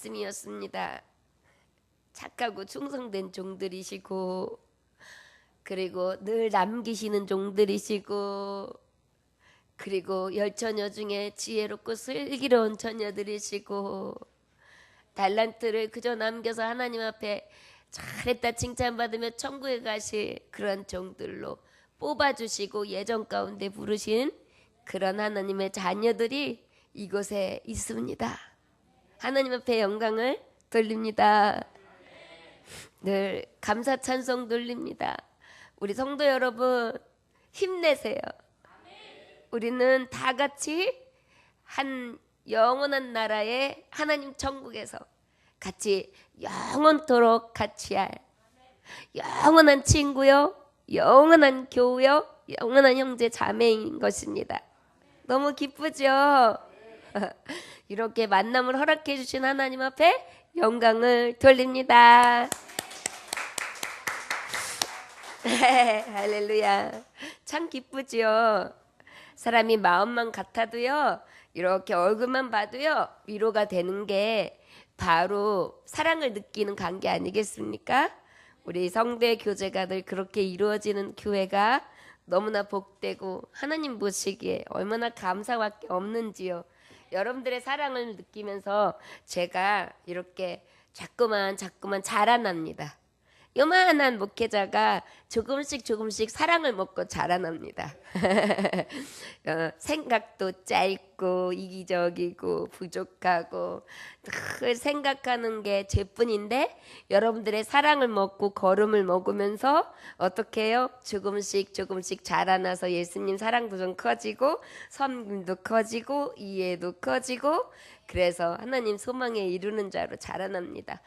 말씀이었습니다. 착하고 충성된 종들이시고, 그리고 늘 남기시는 종들이시고, 그리고 열처녀 중에 지혜롭고 슬기로운 처녀들이시고, 달란트를 그저 남겨서 하나님 앞에 잘했다 칭찬받으며 천국에 가실 그런 종들로 뽑아주시고 예정 가운데 부르신 그런 하나님의 자녀들이 이곳에 있습니다. 하나님 앞에 영광을 돌립니다. 늘 감사 찬송 돌립니다. 우리 성도 여러분, 힘내세요. 우리는 다 같이 한 영원한 나라의 하나님 천국에서 같이 영원토록 같이 할 영원한 친구요, 영원한 교우요, 영원한 형제 자매인 것입니다. 너무 기쁘죠? 이렇게 만남을 허락해 주신 하나님 앞에 영광을 돌립니다. 할렐루야. 참 기쁘죠? 사람이 마음만 같아도요, 이렇게 얼굴만 봐도요, 위로가 되는 게 바로 사랑을 느끼는 관계 아니겠습니까? 우리 성대 교제가 늘 그렇게 이루어지는 교회가 너무나 복되고 하나님 보시기에 얼마나 감사밖에 없는지요. 여러분들의 사랑을 느끼면서 제가 이렇게 자꾸만 자라납니다. 요만한 목회자가 조금씩 사랑을 먹고 자라납니다. 생각도 짧고 이기적이고 부족하고 늘 생각하는 게 죄뿐인데, 여러분들의 사랑을 먹고 걸음을 먹으면서 어떻게 해요? 조금씩 자라나서 예수님 사랑도 좀 커지고 섬김도 커지고 이해도 커지고, 그래서 하나님 소망에 이루는 자로 자라납니다.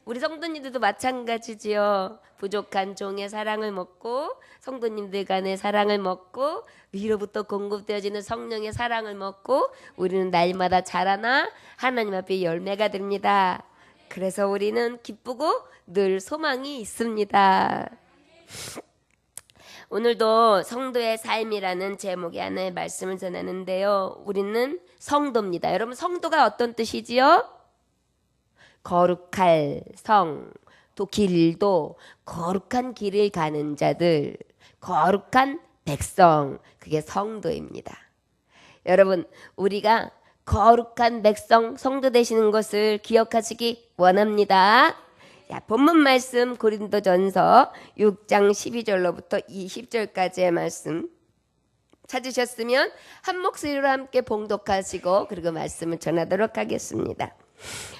우리 성도님들도 마찬가지지요. 부족한 종의 사랑을 먹고 성도님들 간의 사랑을 먹고 위로부터 공급되어지는 성령의 사랑을 먹고 우리는 날마다 자라나 하나님 앞에 열매가 됩니다. 그래서 우리는 기쁘고 늘 소망이 있습니다. 오늘도 성도의 삶이라는 제목의 하나의 말씀을 전하는데요. 우리는 성도입니다. 여러분, 성도가 어떤 뜻이지요? 거룩할 성, 또 길도 거룩한 길을 가는 자들, 거룩한 백성, 그게 성도입니다. 여러분, 우리가 거룩한 백성, 성도 되시는 것을 기억하시기 원합니다. 자, 본문 말씀 고린도전서 6장 12절로부터 20절까지의 말씀 찾으셨으면 한 목소리로 함께 봉독하시고 그리고 말씀을 전하도록 하겠습니다.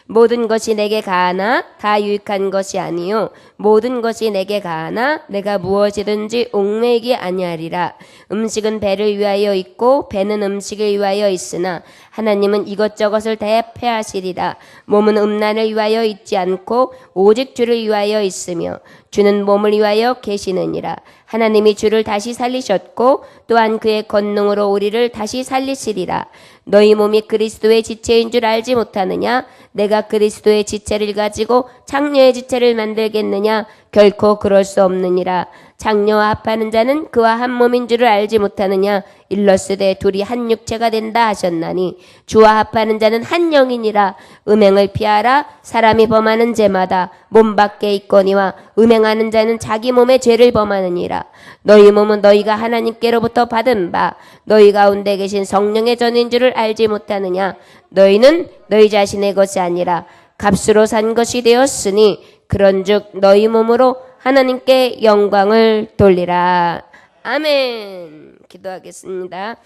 모든 것이 내게 가하나 다 유익한 것이 아니요 모든 것이 내게 가하나 내가 무엇이든지 옥매이기 아니하리라. 음식은 배를 위하여 있고 배는 음식을 위하여 있으나 하나님은 이것저것을 대표하시리라. 몸은 음란을 위하여 있지 않고 오직 주를 위하여 있으며 주는 몸을 위하여 계시느니라. 하나님이 주를 다시 살리셨고 또한 그의 권능으로 우리를 다시 살리시리라. 너희 몸이 그리스도의 지체인 줄 알지 못하느냐? 내가 그리스도의 지체를 가지고 장녀의 지체를 만들겠느냐? 결코 그럴 수 없느니라. 장녀와 합하는 자는 그와 한 몸인 줄을 알지 못하느냐? 일러스되 둘이 한 육체가 된다 하셨나니 주와 합하는 자는 한 영이니라. 음행을 피하라. 사람이 범하는 죄마다 몸 밖에 있거니와 음행하는 자는 자기 몸의 죄를 범하느니라. 너희 몸은 너희가 하나님께로부터 받은 바 너희 가운데 계신 성령의 전인 줄을 알지 못하느냐? 너희는 너희 자신의 것이 아니라 값으로 산 것이 되었으니 그런즉 너희 몸으로 하나님께 영광을 돌리라. 아멘. 기도하겠습니다.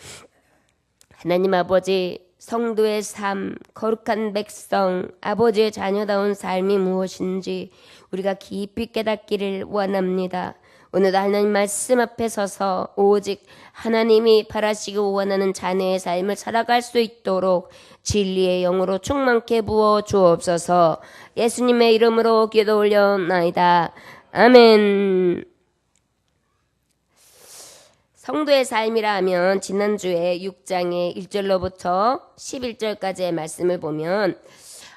하나님 아버지, 성도의 삶, 거룩한 백성, 아버지의 자녀다운 삶이 무엇인지 우리가 깊이 깨닫기를 원합니다. 오늘도 하나님 말씀 앞에 서서 오직 하나님이 바라시고 원하는 자녀의 삶을 살아갈 수 있도록 진리의 영으로 충만케 부어 주옵소서. 예수님의 이름으로 기도 올려나이다. 아멘. 성도의 삶이라 하면 지난주에 6장의 1절로부터 11절까지의 말씀을 보면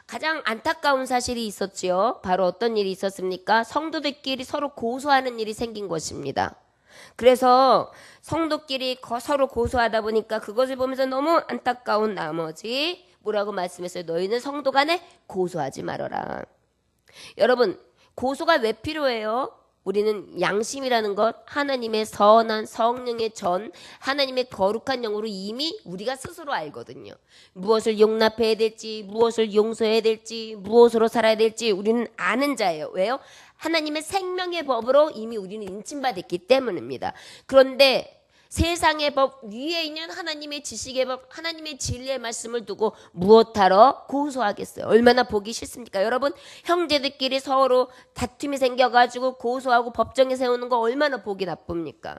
가장 안타까운 사실이 있었지요. 바로 어떤 일이 있었습니까? 성도들끼리 서로 고소하는 일이 생긴 것입니다. 그래서 성도끼리 서로 고소하다 보니까 그것을 보면서 너무 안타까운 나머지 뭐라고 말씀했어요? 너희는 성도 간에 고소하지 말아라. 여러분, 고소가 왜 필요해요? 우리는 양심이라는 것, 하나님의 선한 성령의 전, 하나님의 거룩한 영으로 이미 우리가 스스로 알거든요. 무엇을 용납해야 될지, 무엇을 용서해야 될지, 무엇으로 살아야 될지 우리는 아는 자예요. 왜요? 하나님의 생명의 법으로 이미 우리는 인침받았기 때문입니다. 그런데 세상의 법 위에 있는 하나님의 지식의 법, 하나님의 진리의 말씀을 두고 무엇하러 고소하겠어요? 얼마나 보기 싫습니까? 여러분, 형제들끼리 서로 다툼이 생겨가지고 고소하고 법정에 세우는 거 얼마나 보기 나쁩니까?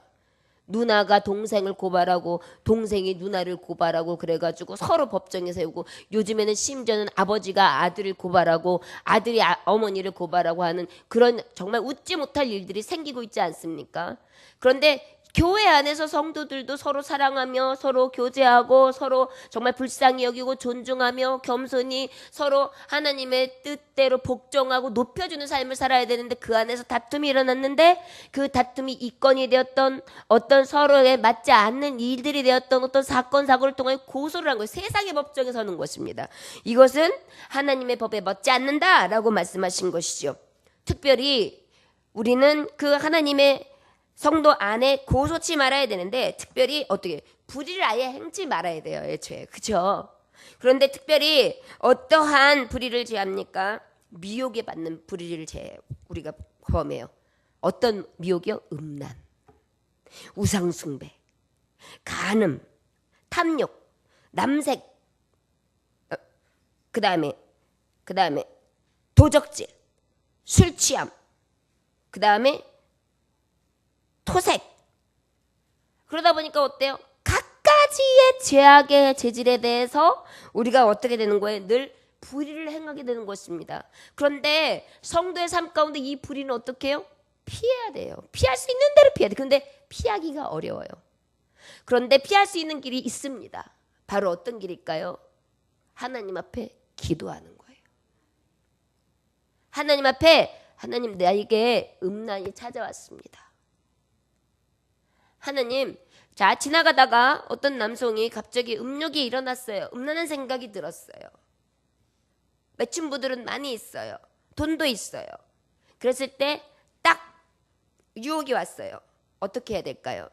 누나가 동생을 고발하고 동생이 누나를 고발하고 그래가지고 서로 법정에 세우고, 요즘에는 심지어는 아버지가 아들을 고발하고 아들이 어머니를 고발하고 하는 그런 정말 웃지 못할 일들이 생기고 있지 않습니까? 그런데 교회 안에서 성도들도 서로 사랑하며 서로 교제하고 서로 정말 불쌍히 여기고 존중하며 겸손히 서로 하나님의 뜻대로 복종하고 높여주는 삶을 살아야 되는데, 그 안에서 다툼이 일어났는데 그 다툼이 이건이 되었던, 어떤 서로에 맞지 않는 일들이 되었던 어떤 사건 사고를 통해 고소를 한 거예요. 세상의 법정에 서는 것입니다. 이것은 하나님의 법에 맞지 않는다라고 말씀하신 것이죠. 특별히 우리는 그 하나님의 성도 안에 고소치 말아야 되는데, 특별히 어떻게 불의를 아예 행치 말아야 돼요. 애초에. 그렇죠? 그런데 특별히 어떠한 불의를 제합니까? 미혹에 받는 불의를 우리가 범해요. 어떤 미혹이요? 음란, 우상숭배, 간음, 탐욕, 남색, 그 다음에 도적질, 술취함, 그 다음에 토색. 그러다 보니까 어때요? 각가지의 죄악의 재질에 대해서 우리가 어떻게 되는 거예요? 늘 불의를 행하게 되는 것입니다. 그런데 성도의 삶 가운데 이 불의는 어떻게 해요? 피해야 돼요. 피할 수 있는 대로 피해야 돼요. 그런데 피하기가 어려워요. 그런데 피할 수 있는 길이 있습니다. 바로 어떤 길일까요? 하나님 앞에 기도하는 거예요. 하나님 앞에, 하나님, 나에게 음란이 찾아왔습니다. 하나님, 자, 지나가다가 어떤 남성이 갑자기 음욕이 일어났어요. 음란한 생각이 들었어요. 매춘부들은 많이 있어요. 돈도 있어요. 그랬을 때 딱 유혹이 왔어요. 어떻게 해야 될까요?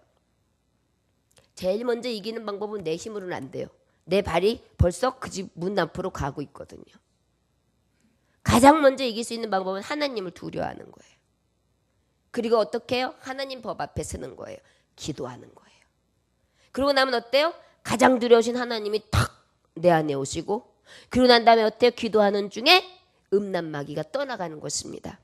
제일 먼저 이기는 방법은 내 힘으로는 안 돼요. 내 발이 벌써 그 집 문 앞으로 가고 있거든요. 가장 먼저 이길 수 있는 방법은 하나님을 두려워하는 거예요. 그리고 어떻게 해요? 하나님 법 앞에 서는 거예요. 기도하는 거예요. 그러고 나면 어때요? 가장 두려우신 하나님이 탁 내 안에 오시고, 그러고 난 다음에 어때요? 기도하는 중에 음란마귀가 떠나가는 것입니다.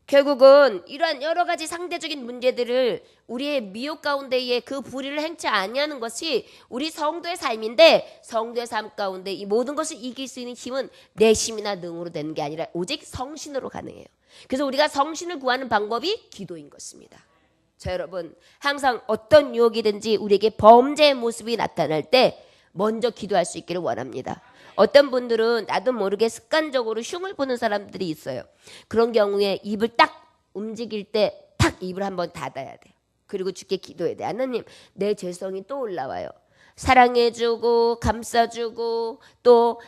결국은 이러한 여러 가지 상대적인 문제들을 우리의 미혹 가운데에 그 불의를 행치 아니하는 것이 우리 성도의 삶인데, 성도의 삶 가운데 이 모든 것을 이길 수 있는 힘은 내 힘이나 능으로 되는 게 아니라 오직 성신으로 가능해요. 그래서 우리가 성신을 구하는 방법이 기도인 것입니다. 자, 여러분, 항상 어떤 유혹이든지 우리에게 범죄의 모습이 나타날 때 먼저 기도할 수 있기를 원합니다. 어떤 분들은 나도 모르게 습관적으로 흉을 보는 사람들이 있어요. 그런 경우에 입을 딱 움직일 때 탁 입을 한번 닫아야 돼요. 그리고 주께 기도해야 돼. 하나님, 내 죄성이 또 올라와요. 사랑해주고 감싸주고 또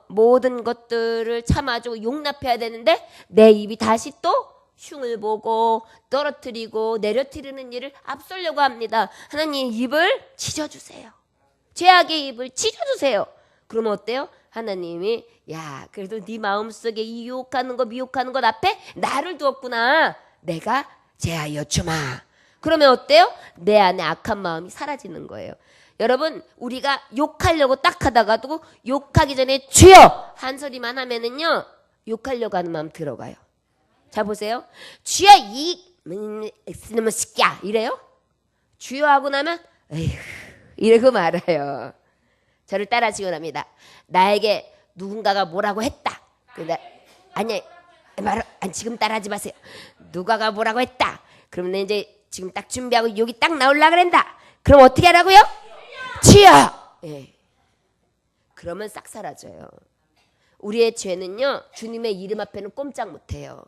모든 것들을 참아주고 용납해야 되는데 내 입이 다시 또 흉을 보고 떨어뜨리고 내려뜨리는 일을 앞서려고 합니다. 하나님, 입을 찢어주세요. 죄악의 입을 찢어주세요. 그러면 어때요? 하나님이, 야, 그래도 네 마음속에 이 유혹하는 것 미혹하는 것 앞에 나를 두었구나. 내가 제하여 주마. 그러면 어때요? 내 안에 악한 마음이 사라지는 거예요. 여러분, 우리가 욕하려고 딱 하다가도 욕하기 전에 주여 한 소리만 하면은요, 욕하려고 하는 마음 들어가요. 자, 보세요. 주여 이놈의 새끼야 이래요? 주여 하고 나면 에휴 이러고 말아요. 저를 따라 지원합니다. 나에게 누군가가 뭐라고 했다. 근데 아니 지금 따라하지 마세요. 누가가 뭐라고 했다. 그러면 이제 지금 딱 준비하고 여기 딱 나오려고 그런다. 그럼 어떻게 하라고요? 주여. 예. 그러면 싹 사라져요. 우리의 죄는요, 주님의 이름 앞에는 꼼짝 못해요.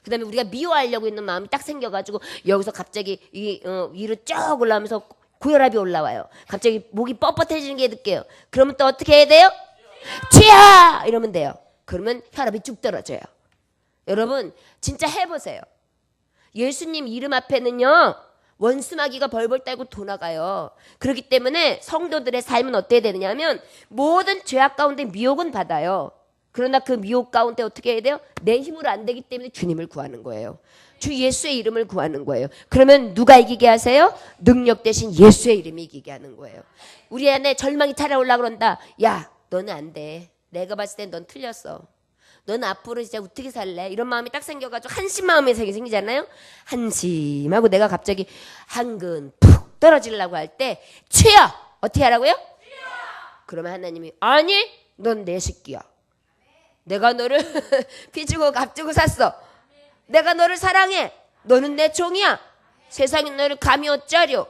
그 다음에 우리가 미워하려고 있는 마음이 딱 생겨가지고 여기서 갑자기 위로 쭉 올라오면서 고혈압이 올라와요. 갑자기 목이 뻣뻣해지는 게 느껴요. 그러면 또 어떻게 해야 돼요? 치아! 이러면 돼요. 그러면 혈압이 쭉 떨어져요. 여러분 진짜 해보세요. 예수님 이름 앞에는요 원수마귀가 벌벌 떨고 도나가요. 그렇기 때문에 성도들의 삶은 어떻게 되느냐면 모든 죄악 가운데 미혹은 받아요. 그러나 그 미혹 가운데 어떻게 해야 돼요? 내 힘으로 안 되기 때문에 주님을 구하는 거예요. 주 예수의 이름을 구하는 거예요. 그러면 누가 이기게 하세요? 능력 대신 예수의 이름이 이기게 하는 거예요. 우리 안에 절망이 찾아올라 그런다. 야 너는 안 돼. 내가 봤을 땐 넌 틀렸어. 넌 앞으로 진짜 어떻게 살래? 이런 마음이 딱 생겨가지고 한심 마음이 생기잖아요. 한심하고 내가 갑자기 한근 푹 떨어지려고 할 때 치여! 어떻게 하라고요? 그러면 하나님이 아니 넌 내 새끼야. 내가 너를 피 주고 값 주고 샀어. 내가 너를 사랑해. 너는 내 종이야. 세상에 너를 감히 어쩌려.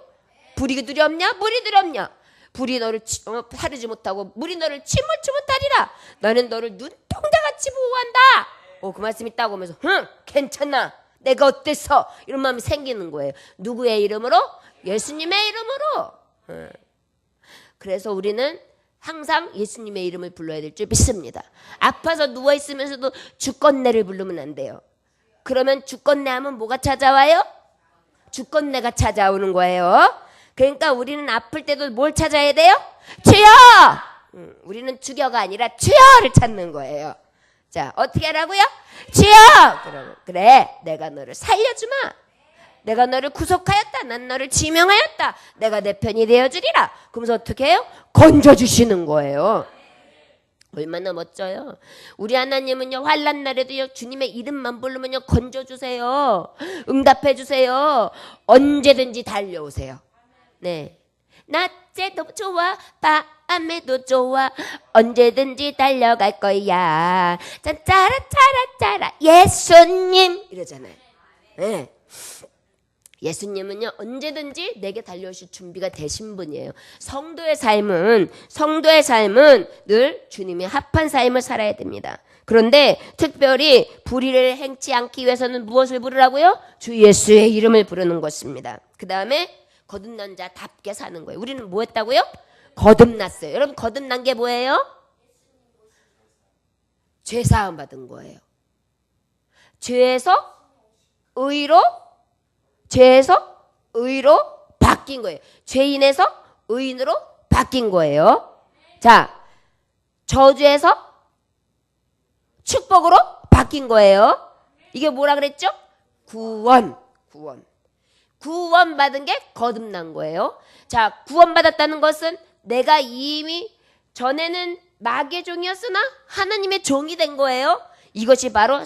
불이 두렵냐? 물이 두렵냐? 불이 너를 사르지 못하고 물이 너를 침몰치 못하리라. 나는 너를 눈동자같이 보호한다. 그 말씀이 딱 오면서 괜찮아. 내가 어땠어? 이런 마음이 생기는 거예요. 누구의 이름으로? 예수님의 이름으로. 그래서 우리는 항상 예수님의 이름을 불러야 될 줄 믿습니다. 아파서 누워있으면서도 주권내를 부르면 안 돼요. 그러면 주권내하면 뭐가 찾아와요? 주권내가 찾아오는 거예요. 그러니까 우리는 아플 때도 뭘 찾아야 돼요? 주여! 우리는 주여가 아니라 주여를 찾는 거예요. 자, 어떻게 하라고요? 주여! 그러면 그래, 내가 너를 살려주마. 내가 너를 구속하였다. 난 너를 지명하였다. 내가 내 편이 되어주리라. 그러면서 어떻게 해요? 건져주시는 거예요. 얼마나 멋져요. 우리 하나님은요 환난 날에도요 주님의 이름만 부르면요 건져주세요. 응답해주세요. 언제든지 달려오세요. 네, 낮에도 좋아 밤에도 좋아 언제든지 달려갈 거야. 짠짜라 짜라 예수님 이러잖아요. 네. 예수님은요 언제든지 내게 달려오실 준비가 되신 분이에요. 성도의 삶은 늘 주님의 합한 삶을 살아야 됩니다. 그런데 특별히 불의를 행치 않기 위해서는 무엇을 부르라고요? 주 예수의 이름을 부르는 것입니다. 그 다음에 거듭난 자답게 사는 거예요. 우리는 뭐 했다고요? 거듭났어요. 여러분 거듭난 게 뭐예요? 죄사함 받은 거예요. 죄에서 의로 바뀐 거예요. 죄인에서 의인으로 바뀐 거예요. 자, 저주에서 축복으로 바뀐 거예요. 이게 뭐라 그랬죠? 구원 받은 게 거듭난 거예요. 자, 구원 받았다는 것은 내가 이미 전에는 마귀의 종이었으나 하나님의 종이 된 거예요. 이것이 바로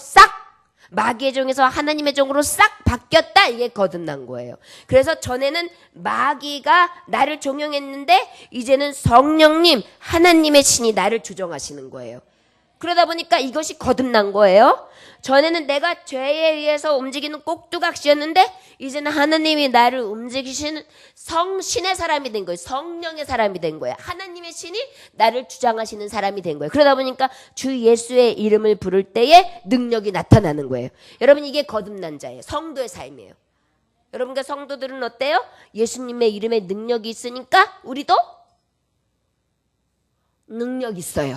마귀의 종에서 하나님의 종으로 싹 바뀌었다. 이게 거듭난 거예요. 그래서 전에는 마귀가 나를 종용했는데 이제는 성령님 하나님의 신이 나를 조정하시는 거예요. 그러다 보니까 이것이 거듭난 거예요. 전에는 내가 죄에 의해서 움직이는 꼭두각시였는데 이제는 하나님이 나를 움직이시는 성신의 사람이 된 거예요. 성령의 사람이 된 거예요. 하나님의 신이 나를 주장하시는 사람이 된 거예요. 그러다 보니까 주 예수의 이름을 부를 때에 능력이 나타나는 거예요. 여러분 이게 거듭난 자예요. 성도의 삶이에요. 여러분과 성도들은 어때요? 예수님의 이름에 능력이 있으니까 우리도 능력 있어요.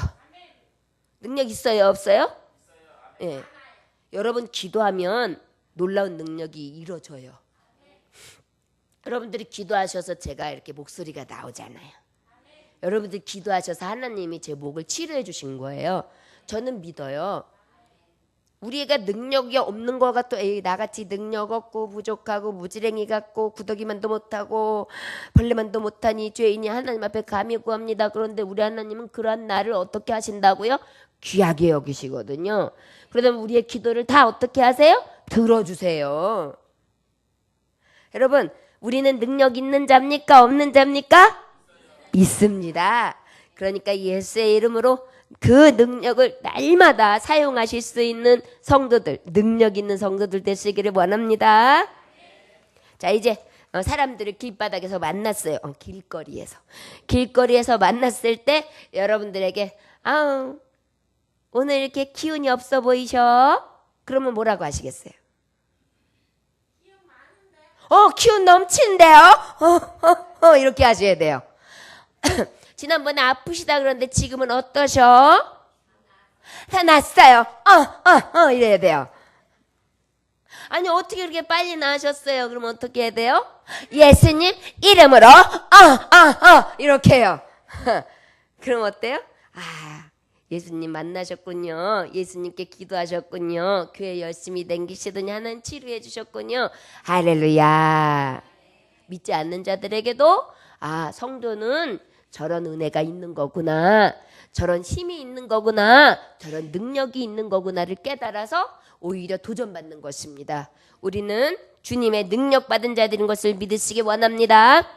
능력 있어요? 없어요? 예. 여러분 기도하면 놀라운 능력이 이루어져요. 여러분들이 기도하셔서 제가 이렇게 목소리가 나오잖아요. 여러분들 기도하셔서 하나님이 제 목을 치료해 주신 거예요. 저는 믿어요. 우리가 능력이 없는 거가 또 나같이 능력 없고 부족하고 무지랭이 같고 구더기만도 못하고 벌레만도 못하니 죄인이 하나님 앞에 감히 구합니다. 그런데 우리 하나님은 그러한 나를 어떻게 하신다고요? 귀하게 여기시거든요. 그러다 우리의 기도를 다 어떻게 하세요? 들어주세요. 여러분 우리는 능력 있는 자입니까? 없는 자입니까? 있습니다. 그러니까 예수의 이름으로 그 능력을 날마다 사용하실 수 있는 성도들, 능력 있는 성도들 되시기를 원합니다. 자, 이제 사람들을 길바닥에서 만났어요. 길거리에서 만났을 때 여러분들에게 오늘 이렇게 기운이 없어 보이셔? 그러면 뭐라고 하시겠어요? 기운 넘치는데요? 이렇게 하셔야 돼요. 지난번에 아프시다 그러는데 지금은 어떠셔? 다 났어요. 이래야 돼요. 아니, 어떻게 그렇게 빨리 나으셨어요? 그럼 어떻게 해야 돼요? 예수님 이름으로, 이렇게 해요. 그럼 어때요? 예수님 만나셨군요. 예수님께 기도하셨군요. 교회 열심히 댕기시더니 하나님 치료해 주셨군요. 할렐루야. 믿지 않는 자들에게도 성도는 저런 은혜가 있는 거구나. 저런 힘이 있는 거구나. 저런 능력이 있는 거구나를 깨달아서 오히려 도전받는 것입니다. 우리는 주님의 능력받은 자들인 것을 믿으시기 원합니다.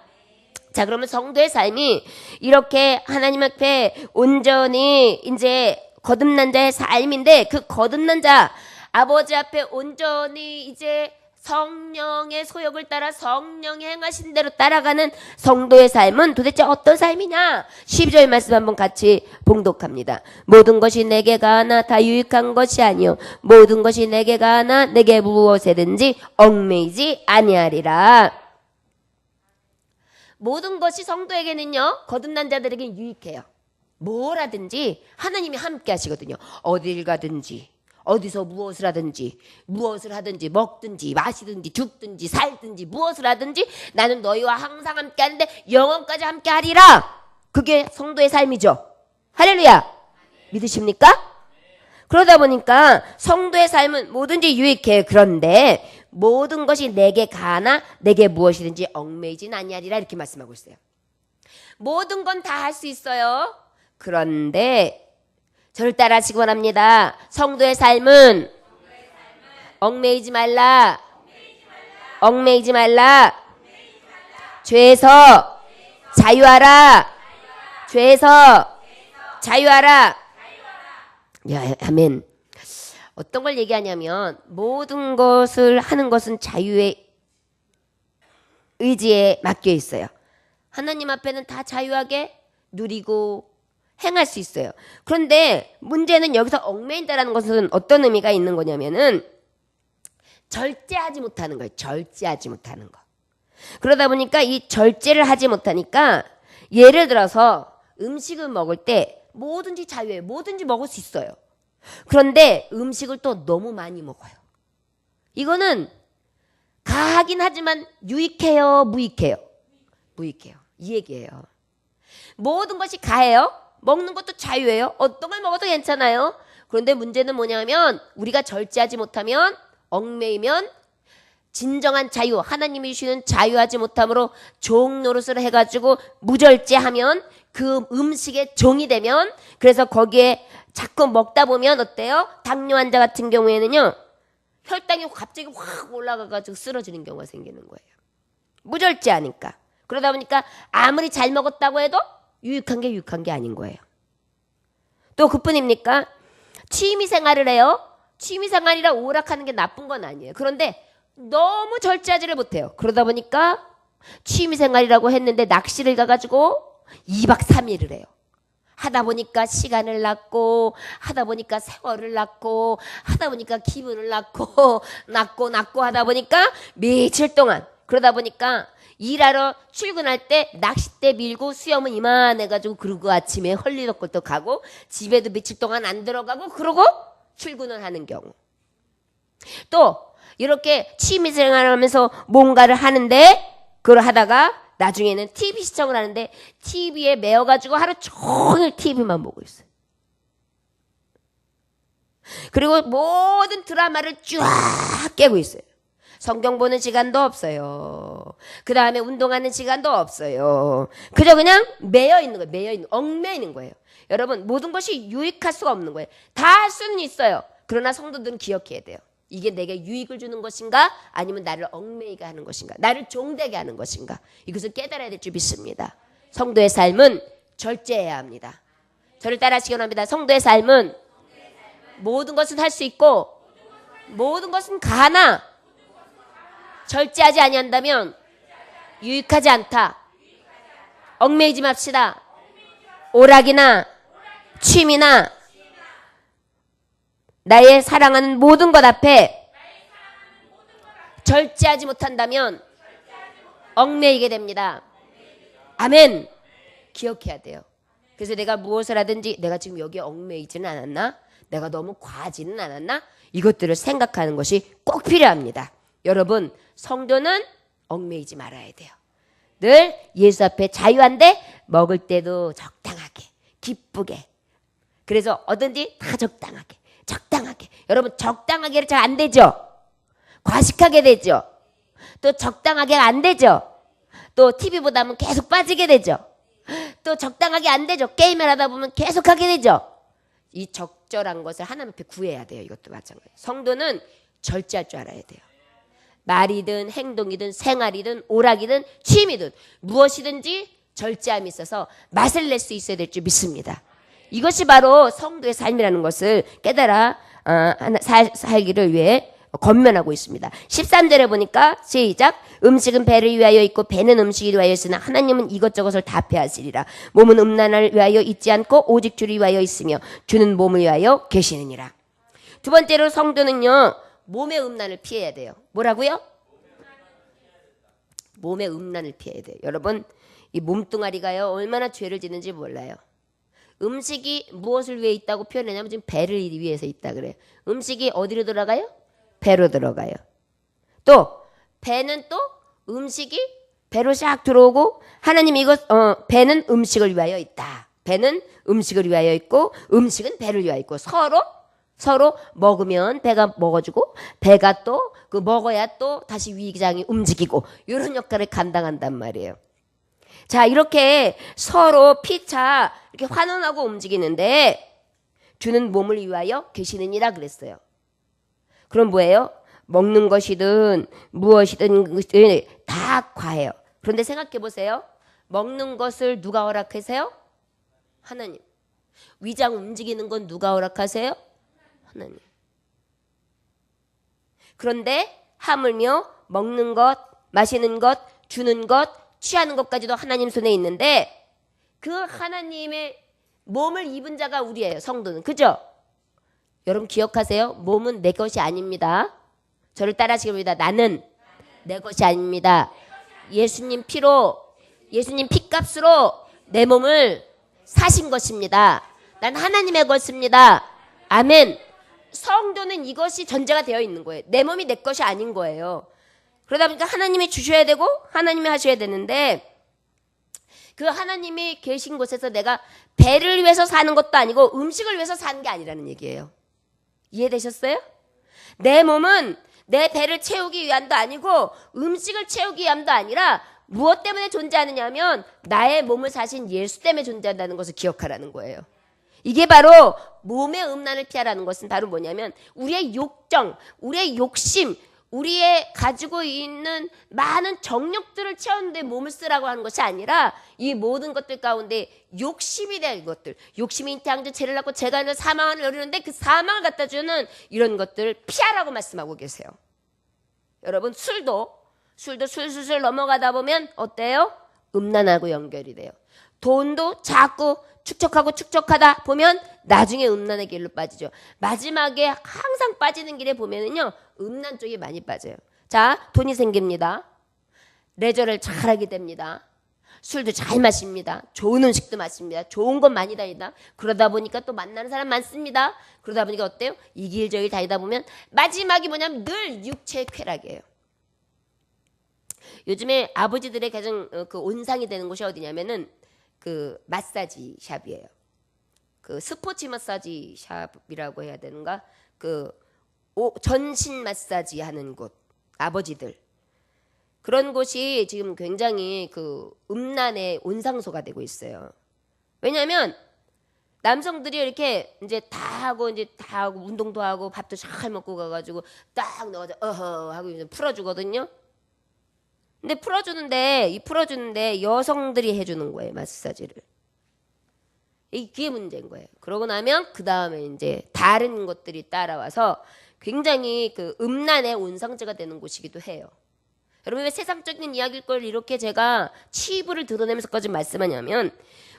자, 그러면 성도의 삶이 이렇게 하나님 앞에 온전히 이제 거듭난 자의 삶인데, 그 거듭난 자, 아버지 앞에 온전히 이제 성령의 소욕을 따라 성령이 행하신 대로 따라가는 성도의 삶은 도대체 어떤 삶이냐? 12절 말씀 한번 같이 봉독합니다. 모든 것이 내게 가하나 다 유익한 것이 아니요 모든 것이 내게 가하나 내게 무엇에든지 얽매이지 아니하리라. 모든 것이 성도에게는요, 거듭난 자들에게 유익해요. 뭘 하든지 하나님이 함께 하시거든요. 어딜 가든지, 어디서 무엇을 하든지, 먹든지, 마시든지, 죽든지, 살든지, 무엇을 하든지 나는 너희와 항상 함께 하는데 영원까지 함께 하리라. 그게 성도의 삶이죠. 할렐루야. 믿으십니까? 그러다 보니까 성도의 삶은 뭐든지 유익해요. 그런데 모든 것이 내게 가나 내게 무엇이든지 얽매이진 아니하리라, 이렇게 말씀하고 있어요. 모든 건 다 할 수 있어요. 그런데 저를 따라하시기 원합니다. 성도의 삶은 얽매이지 말라. 얽매이지 말라. 죄에서 자유하라. 죄에서 자유하라. 아멘. 어떤 걸 얘기하냐면, 모든 것을 하는 것은 자유의 의지에 맡겨 있어요. 하나님 앞에는 다 자유하게 누리고 행할 수 있어요. 그런데 문제는 여기서 얽매인다라는 것은 어떤 의미가 있는 거냐면은 절제하지 못하는 거예요. 절제하지 못하는 거. 그러다 보니까 이 절제를 하지 못하니까, 예를 들어서 음식을 먹을 때 뭐든지 자유해요. 뭐든지 먹을 수 있어요. 그런데 음식을 또 너무 많이 먹어요. 이거는 가하긴 하지만 유익해요, 무익해요? 무익해요. 이 얘기예요. 모든 것이 가해요. 먹는 것도 자유예요. 어떤 걸 먹어도 괜찮아요. 그런데 문제는 뭐냐면, 우리가 절제하지 못하면, 얽매이면 진정한 자유, 하나님이 주시는 자유하지 못함으로 종 노릇을 해가지고 무절제하면 그 음식의 종이 되면, 그래서 거기에 자꾸 먹다 보면 어때요? 당뇨 환자 같은 경우에는요, 혈당이 갑자기 확 올라가가지고 쓰러지는 경우가 생기는 거예요. 무절제하니까. 그러다 보니까 아무리 잘 먹었다고 해도 유익한 게 아닌 거예요. 또 그뿐입니까? 취미 생활을 해요. 취미 생활이라 오락하는 게 나쁜 건 아니에요. 그런데 너무 절제하지를 못해요. 그러다 보니까 취미 생활이라고 했는데 낚시를 가가지고 2박 3일을 해요. 하다 보니까 시간을 낳고, 하다 보니까 세월을 낳고, 하다 보니까 기분을 낳고 하다 보니까 며칠 동안, 그러다 보니까 일하러 출근할 때 낚싯대 밀고 수염은 이만해가지고, 그러고 아침에 헐리덕걸떡 가고, 집에도 며칠 동안 안 들어가고, 그러고 출근을 하는 경우. 또 이렇게 취미생활을 하면서 뭔가를 하는데, 그걸 하다가 나중에는 TV 시청을 하는데 TV에 매여가지고 하루 종일 TV만 보고 있어요. 그리고 모든 드라마를 쫙 깨고 있어요. 성경 보는 시간도 없어요. 그 다음에 운동하는 시간도 없어요. 그저 그냥 매여 있는 거예요. 얽매이는 거예요. 여러분, 모든 것이 유익할 수가 없는 거예요. 다 할 수는 있어요. 그러나 성도들은 기억해야 돼요. 이게 내게 유익을 주는 것인가, 아니면 나를 얽매이게 하는 것인가, 나를 종되게 하는 것인가, 이것을 깨달아야 될 줄 믿습니다. 성도의 삶은 절제해야 합니다. 저를 따라하시기 원합니다. 성도의 삶은 모든 것은 할 수 있고 모든 것은 가나 절제하지 아니한다면 유익하지 않다. 얽매이지 맙시다. 오락이나 취미나 나의 사랑하는 모든 것 앞에 절제하지 못한다면 얽매이게 됩니다. 아멘. 기억해야 돼요. 그래서 내가 무엇을 하든지 내가 지금 여기에 얽매이지는 않았나? 내가 너무 과하지는 않았나? 이것들을 생각하는 것이 꼭 필요합니다. 여러분, 성도는 얽매이지 말아야 돼요. 늘 예수 앞에 자유한데 먹을 때도 적당하게, 기쁘게. 그래서 어든지 다 적당하게, 적당하게. 여러분, 적당하게는 잘 안 되죠? 과식하게 되죠? 또 적당하게 안 되죠? 또 TV 보다 보면 계속 빠지게 되죠? 또 적당하게 안 되죠? 게임을 하다 보면 계속 하게 되죠? 이 적절한 것을 하나님 앞에 구해야 돼요. 이것도 마찬가지예요. 성도는 절제할 줄 알아야 돼요. 말이든 행동이든 생활이든 오락이든 취미든 무엇이든지 절제함이 있어서 맛을 낼 수 있어야 될 줄 믿습니다. 이것이 바로 성도의 삶이라는 것을 깨달아 살기를 위해 권면하고 있습니다. 13절에 보니까 시작. 음식은 배를 위하여 있고 배는 음식을 위하여 있으나 하나님은 이것저것을 다 패하시리라. 몸은 음란을 위하여 있지 않고 오직 주를 위하여 있으며 주는 몸을 위하여 계시느니라. 두 번째로 성도는요, 몸의 음란을 피해야 돼요. 뭐라고요? 몸의 음란을 피해야 돼요. 여러분, 이 몸뚱아리가요 얼마나 죄를 짓는지 몰라요. 음식이 무엇을 위해 있다고 표현하냐면 지금 배를 위해서 있다 그래요. 음식이 어디로 들어가요? 배로 들어가요. 또 배는 또 음식이 배로 싹 들어오고 하나님 배는 음식을 위하여 있다. 배는 음식을 위하여 있고 음식은 배를 위하여 있고 서로 먹으면 배가 먹어주고 배가 또 그 먹어야 또 다시 위장이 움직이고 이런 역할을 감당한단 말이에요. 자, 이렇게 서로 피차 이렇게 환원하고 움직이는데 주는 몸을 위하여 계시느니라 그랬어요. 그럼 뭐예요? 먹는 것이든 무엇이든 다 과해요. 그런데 생각해 보세요. 먹는 것을 누가 허락하세요? 하나님. 위장 움직이는 건 누가 허락하세요? 하나님. 그런데 하물며 먹는 것, 마시는 것, 주는 것, 취하는 것까지도 하나님 손에 있는데 그 하나님의 몸을 입은 자가 우리예요. 성도는. 그죠? 여러분 기억하세요. 몸은 내 것이 아닙니다. 저를 따라하시기 바랍니다. 나는 내 것이 아닙니다. 예수님 피로, 예수님 피값으로 내 몸을 사신 것입니다. 난 하나님의 것입니다. 아멘. 성도는 이것이 전제가 되어 있는 거예요. 내 몸이 내 것이 아닌 거예요. 그러다 보니까 하나님이 주셔야 되고 하나님이 하셔야 되는데 그 하나님이 계신 곳에서 내가 배를 위해서 사는 것도 아니고 음식을 위해서 사는 게 아니라는 얘기예요. 이해되셨어요? 내 몸은 내 배를 채우기 위함도 아니고 음식을 채우기 위함도 아니라 무엇 때문에 존재하느냐 하면 나의 몸을 사신 예수 때문에 존재한다는 것을 기억하라는 거예요. 이게 바로 몸의 음란을 피하라는 것은 바로 뭐냐면 우리의 욕정, 우리의 욕심, 우리의 가지고 있는 많은 정욕들을 채우는데 몸을 쓰라고 하는 것이 아니라 이 모든 것들 가운데 욕심이 대한 것들, 욕심이 잉태하는 죄를 낳고 죄가 아니라 사망을 이루는데 그 사망을 갖다 주는 이런 것들을 피하라고 말씀하고 계세요. 여러분 술도 술술 넘어가다 보면 어때요? 음란하고 연결이 돼요. 돈도 자꾸 축적하다 보면 나중에 음란의 길로 빠지죠. 마지막에 항상 빠지는 길에 보면은요 음란 쪽이 많이 빠져요. 자, 돈이 생깁니다. 레저를 잘하게 됩니다. 술도 잘 마십니다. 좋은 음식도 마십니다. 좋은 것 많이 다니다. 그러다 보니까 또 만나는 사람 많습니다. 그러다 보니까 어때요? 이 길 저 길 다니다 보면 마지막이 뭐냐면 늘 육체의 쾌락이에요. 요즘에 아버지들의 가장 그 온상이 되는 곳이 어디냐면은 그 마사지 샵이에요. 그 스포츠 마사지 샵이라고 해야 되는가? 그 전신 마사지 하는 곳. 아버지들. 그런 곳이 지금 굉장히 그 음란의 온상소가 되고 있어요. 왜냐하면 남성들이 이렇게 이제 다 하고 운동도 하고 밥도 잘 먹고 가가지고 딱 넣어서 어허 하고 이제 풀어주거든요. 근데 풀어주는데 여성들이 해주는 거예요, 마사지를. 이게 문제인 거예요. 그러고 나면 그 다음에 이제 다른 것들이 따라와서 굉장히 그 음란의 온상제가 되는 곳이기도 해요. 여러분 왜 세상적인 이야기일 걸 이렇게 제가 치부를 드러내면서까지 말씀하냐면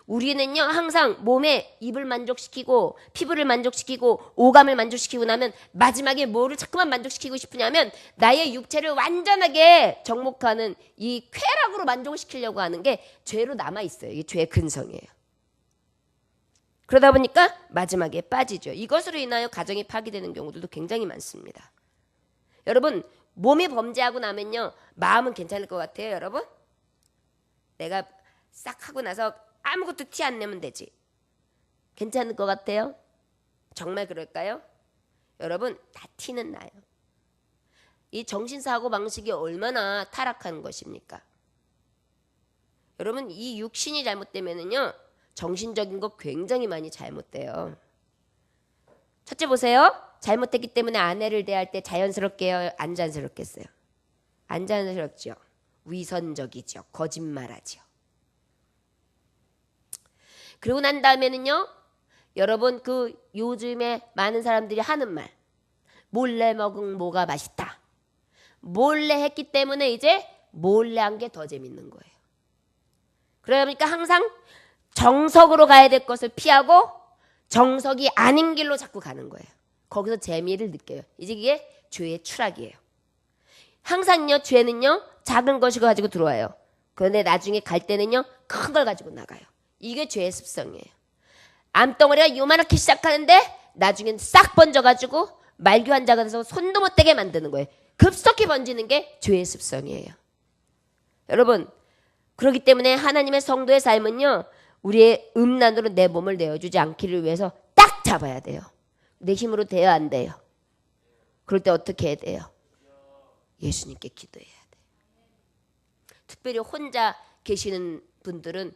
우리는요 항상 몸에 입을 만족시키고 피부를 만족시키고 오감을 만족시키고 나면 마지막에 뭐를 자꾸만 만족시키고 싶으냐면 나의 육체를 완전하게 정복하는 이 쾌락으로 만족을 시키려고 하는 게 죄로 남아있어요. 이게 죄의 근성이에요. 그러다 보니까 마지막에 빠지죠. 이것으로 인하여 가정이 파괴되는 경우들도 굉장히 많습니다. 여러분 몸이 범죄하고 나면요 마음은 괜찮을 것 같아요. 여러분 내가 싹 하고 나서 아무것도 티 안 내면 되지. 괜찮을 것 같아요? 정말 그럴까요? 여러분 다 티는 나요. 이 정신사고 방식이 얼마나 타락한 것입니까? 여러분 이 육신이 잘못되면은요 정신적인 거 굉장히 많이 잘못돼요. 첫째 보세요. 잘못됐기 때문에 아내를 대할 때 자연스럽게요? 안 자연스럽겠어요? 안 자연스럽죠. 위선적이죠. 거짓말하죠. 그러고 난 다음에는요. 여러분 그 요즘에 많은 사람들이 하는 말. 몰래 먹은 뭐가 맛있다. 몰래 했기 때문에 이제 몰래 한 게 더 재밌는 거예요. 그러다 보니까 항상 정석으로 가야 될 것을 피하고 정석이 아닌 길로 자꾸 가는 거예요. 거기서 재미를 느껴요. 이제 이게 죄의 추락이에요. 항상요 죄는요 작은 것을 가지고 들어와요. 그런데 나중에 갈 때는요 큰 걸 가지고 나가요. 이게 죄의 습성이에요. 암덩어리가 요만하게 시작하는데 나중엔 싹 번져가지고 말교 환자가 돼서 손도 못 대게 만드는 거예요. 급속히 번지는 게 죄의 습성이에요. 여러분 그렇기 때문에 하나님의 성도의 삶은요 우리의 음란으로 내 몸을 내어주지 않기를 위해서 딱 잡아야 돼요. 내 힘으로 돼야 안 돼요. 그럴 때 어떻게 해야 돼요? 예수님께 기도해야 돼요. 특별히 혼자 계시는 분들은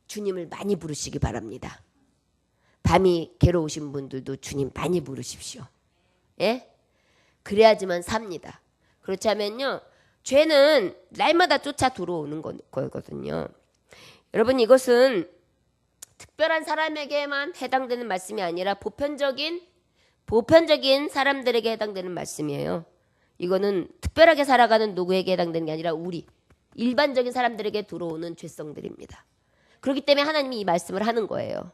주님을 많이 부르시기 바랍니다. 밤이 괴로우신 분들도 주님 많이 부르십시오. 예? 그래야지만 삽니다. 그렇지 않으면요 죄는 날마다 쫓아 들어오는 거거든요. 여러분 이것은 특별한 사람에게만 해당되는 말씀이 아니라 보편적인 사람들에게 해당되는 말씀이에요. 이거는 특별하게 살아가는 누구에게 해당되는 게 아니라 우리 일반적인 사람들에게 들어오는 죄성들입니다. 그렇기 때문에 하나님이 이 말씀을 하는 거예요.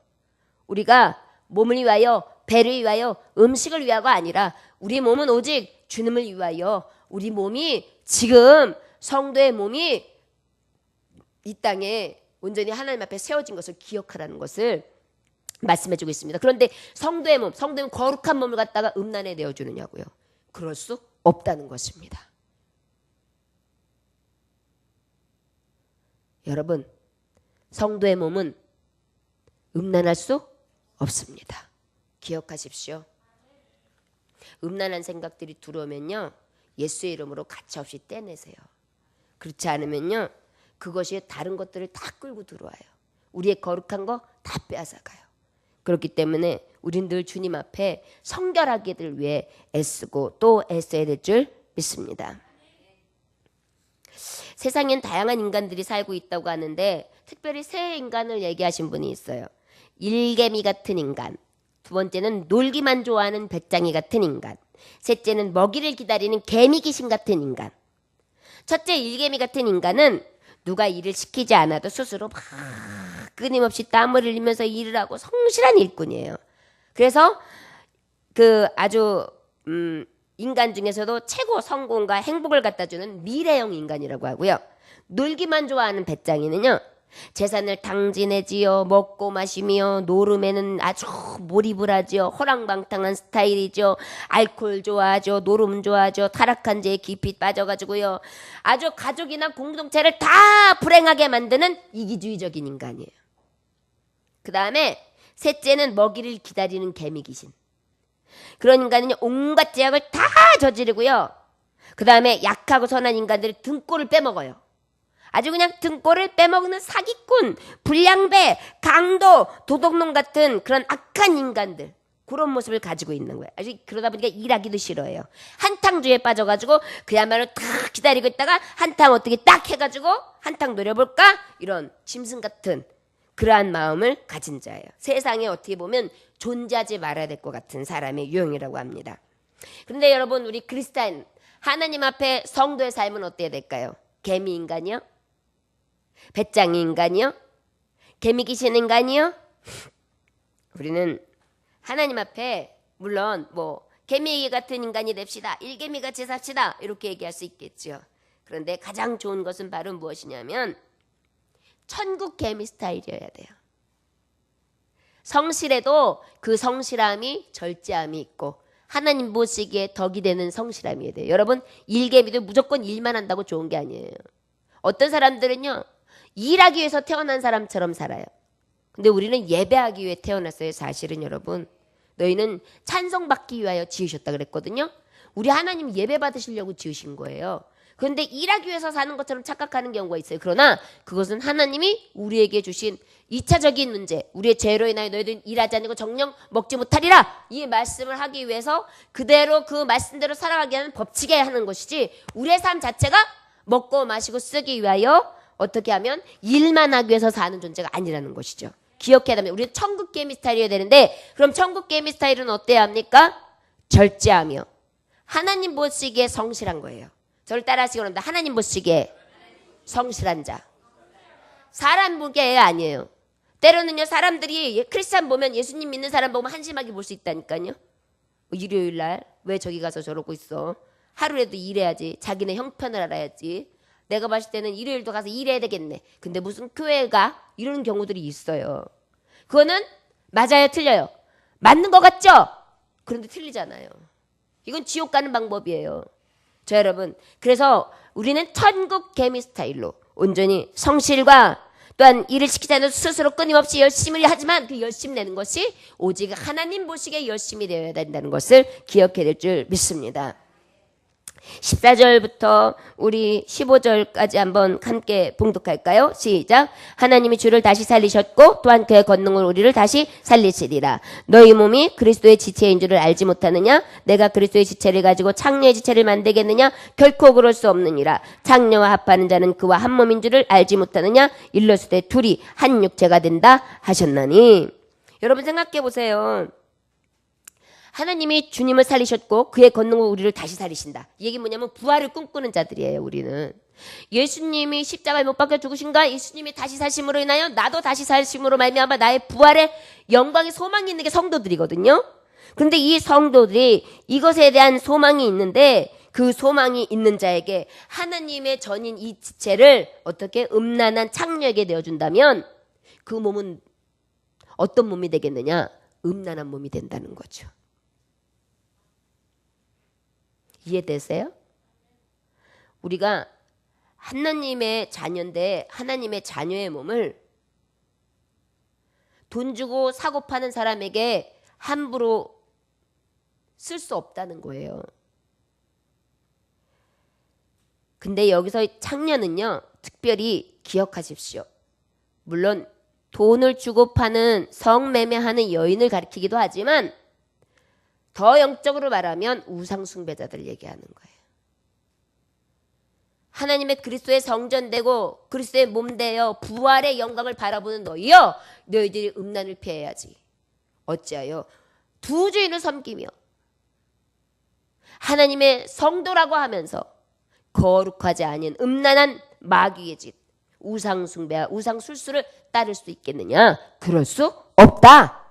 우리가 몸을 위하여 배를 위하여 음식을 위하여가 아니라 우리 몸은 오직 주님을 위하여 우리 몸이 지금 성도의 몸이 이 땅에 온전히 하나님 앞에 세워진 것을 기억하라는 것을 말씀해주고 있습니다. 그런데 성도의 몸 거룩한 몸을 갖다가 음란에 내어주느냐고요. 그럴 수 없다는 것입니다. 여러분 성도의 몸은 음란할 수 없습니다. 기억하십시오. 음란한 생각들이 들어오면요 예수의 이름으로 가차없이 떼내세요. 그렇지 않으면요 그것이 다른 것들을 다 끌고 들어와요. 우리의 거룩한 거 다 빼앗아가요. 그렇기 때문에 우린 늘 주님 앞에 성결하기를 위해 애쓰고 또 애써야 될 줄 믿습니다. 세상엔 다양한 인간들이 살고 있다고 하는데 특별히 세 인간을 얘기하신 분이 있어요. 일개미 같은 인간, 두 번째는 놀기만 좋아하는 배짱이 같은 인간, 셋째는 먹이를 기다리는 개미 귀신 같은 인간. 첫째 일개미 같은 인간은 누가 일을 시키지 않아도 스스로 막 끊임없이 땀을 흘리면서 일을 하고 성실한 일꾼이에요. 그래서 그 아주 인간 중에서도 최고 성공과 행복을 갖다주는 미래형 인간이라고 하고요. 놀기만 좋아하는 배짱이는요. 재산을 당진해지요. 먹고 마시며 노름에는 아주 몰입을 하죠. 호랑방탕한 스타일이죠. 알코올 좋아하죠. 노름 좋아하죠. 타락한 죄에 깊이 빠져가지고요. 아주 가족이나 공동체를 다 불행하게 만드는 이기주의적인 인간이에요. 그 다음에 셋째는 먹이를 기다리는 개미 귀신. 그런 인간은요 온갖 죄악을 다 저지르고요. 그 다음에 약하고 선한 인간들의 등골을 빼먹어요. 아주 그냥 등골을 빼먹는 사기꾼, 불량배, 강도, 도둑놈 같은 그런 악한 인간들, 그런 모습을 가지고 있는 거예요. 아주 그러다 보니까 일하기도 싫어해요. 한탕주의에 빠져가지고 그야말로 딱 기다리고 있다가 한탕 어떻게 딱 해가지고 한탕 노려볼까? 이런 짐승 같은 그러한 마음을 가진 자예요. 세상에 어떻게 보면 존재하지 말아야 될 것 같은 사람의 유형이라고 합니다. 그런데 여러분 우리 그리스도인 하나님 앞에 성도의 삶은 어때야 될까요? 개미 인간이요? 배짱이 인간이요? 개미 귀신 인간이요? 우리는 하나님 앞에 물론 뭐 개미 같은 인간이 됩시다. 일개미같이 삽시다. 이렇게 얘기할 수 있겠죠. 그런데 가장 좋은 것은 바로 무엇이냐면 천국 개미 스타일이어야 돼요. 성실해도 그 성실함이 절제함이 있고 하나님 보시기에 덕이 되는 성실함이어야 돼요. 여러분 일개미도 무조건 일만 한다고 좋은 게 아니에요. 어떤 사람들은요. 일하기 위해서 태어난 사람처럼 살아요. 근데 우리는 예배하기 위해 태어났어요. 사실은 여러분. 너희는 찬송받기 위하여 지으셨다 그랬거든요. 우리 하나님 예배 받으시려고 지으신 거예요. 그런데 일하기 위해서 사는 것처럼 착각하는 경우가 있어요. 그러나 그것은 하나님이 우리에게 주신 2차적인 문제, 우리의 죄로 인하여 너희들은 일하지 않고 정령 먹지 못하리라, 이 말씀을 하기 위해서 그대로 그 말씀대로 살아가게 하는 법칙에 하는 것이지 우리의 삶 자체가 먹고 마시고 쓰기 위하여 어떻게 하면 일만 하기 위해서 사는 존재가 아니라는 것이죠. 기억해야 됩니다. 우리는 천국 개미 스타일이어야 되는데 그럼 천국 개미 스타일은 어때야 합니까? 절제하며 하나님 보시기에 성실한 거예요. 저를 따라하시기 바랍니다. 하나님 보시기에 성실한 자. 사람 보기에 아니에요. 때로는요 사람들이 크리스찬 보면 예수님 믿는 사람 보면 한심하게 볼 수 있다니까요. 일요일 날 왜 저기 가서 저러고 있어. 하루라도 일해야지. 자기네 형편을 알아야지. 내가 봤을 때는 일요일도 가서 일해야 되겠네. 근데 무슨 교회가 이런 경우들이 있어요. 그거는 맞아요 틀려요? 맞는 것 같죠? 그런데 틀리잖아요. 이건 지옥 가는 방법이에요. 자 여러분 그래서 우리는 천국 개미 스타일로 온전히 성실과 또한 일을 시키지 않아도 스스로 끊임없이 열심히 하지만 그 열심 내는 것이 오직 하나님 보시기에 열심히 되어야 된다는 것을 기억해야 될 줄 믿습니다. 14절부터 우리 15절까지 한번 함께 봉독할까요? 시작. 하나님이 주를 다시 살리셨고 또한 그의 권능을 우리를 다시 살리시리라. 너희 몸이 그리스도의 지체인 줄을 알지 못하느냐? 내가 그리스도의 지체를 가지고 창녀의 지체를 만들겠느냐? 결코 그럴 수 없느니라. 창녀와 합하는 자는 그와 한 몸인 줄을 알지 못하느냐? 일러스되 둘이 한 육체가 된다 하셨나니. 여러분 생각해 보세요. 하나님이 주님을 살리셨고 그의 권능으로 우리를 다시 살리신다. 이 얘기 뭐냐면 부활을 꿈꾸는 자들이에요. 우리는 예수님이 십자가에 못 박혀 죽으신가? 예수님이 다시 사심으로 인하여 나도 다시 사심으로 말미암아 나의 부활의 영광의 소망이 있는 게 성도들이거든요. 그런데 이 성도들이 이것에 대한 소망이 있는데 그 소망이 있는 자에게 하나님의 전인 이 지체를 어떻게 음란한 창녀에게 내어준다면 그 몸은 어떤 몸이 되겠느냐? 음란한 몸이 된다는 거죠. 이해되세요? 우리가 하나님의 자녀인데 하나님의 자녀의 몸을 돈 주고 사고 파는 사람에게 함부로 쓸 수 없다는 거예요. 근데 여기서 창녀는요 특별히 기억하십시오. 물론 돈을 주고 파는 성매매하는 여인을 가리키기도 하지만 더 영적으로 말하면 우상숭배자들 얘기하는 거예요. 하나님의 그리스도의 성전되고 그리스도의 몸되어 부활의 영광을 바라보는 너희여, 너희들이 음란을 피해야지. 어찌하여 두 주인을 섬기며 하나님의 성도라고 하면서 거룩하지 아닌 음란한 마귀의 짓, 우상숭배와 우상술수를 따를 수 있겠느냐? 그럴 수 없다.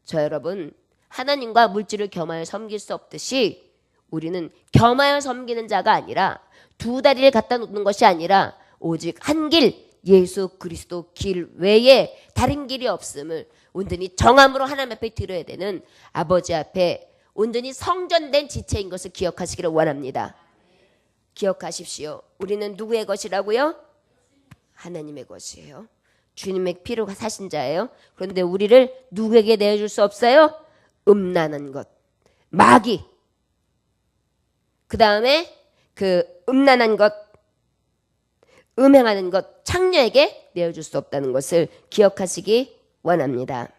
저 여러분, 하나님과 물질을 겸하여 섬길 수 없듯이 우리는 겸하여 섬기는 자가 아니라 두 다리를 갖다 놓는 것이 아니라 오직 한 길, 예수 그리스도 길 외에 다른 길이 없음을 온전히 정함으로 하나님 앞에 드려야 되는 아버지 앞에 온전히 성전된 지체인 것을 기억하시기를 원합니다. 기억하십시오. 우리는 누구의 것이라고요? 하나님의 것이에요. 주님의 피로 사신 자예요. 그런데 우리를 누구에게 내어줄 수 없어요? 음란한 것, 마귀, 그 다음에 그 음란한 것, 음행하는 것, 창녀에게 내어줄 수 없다는 것을 기억하시기 원합니다.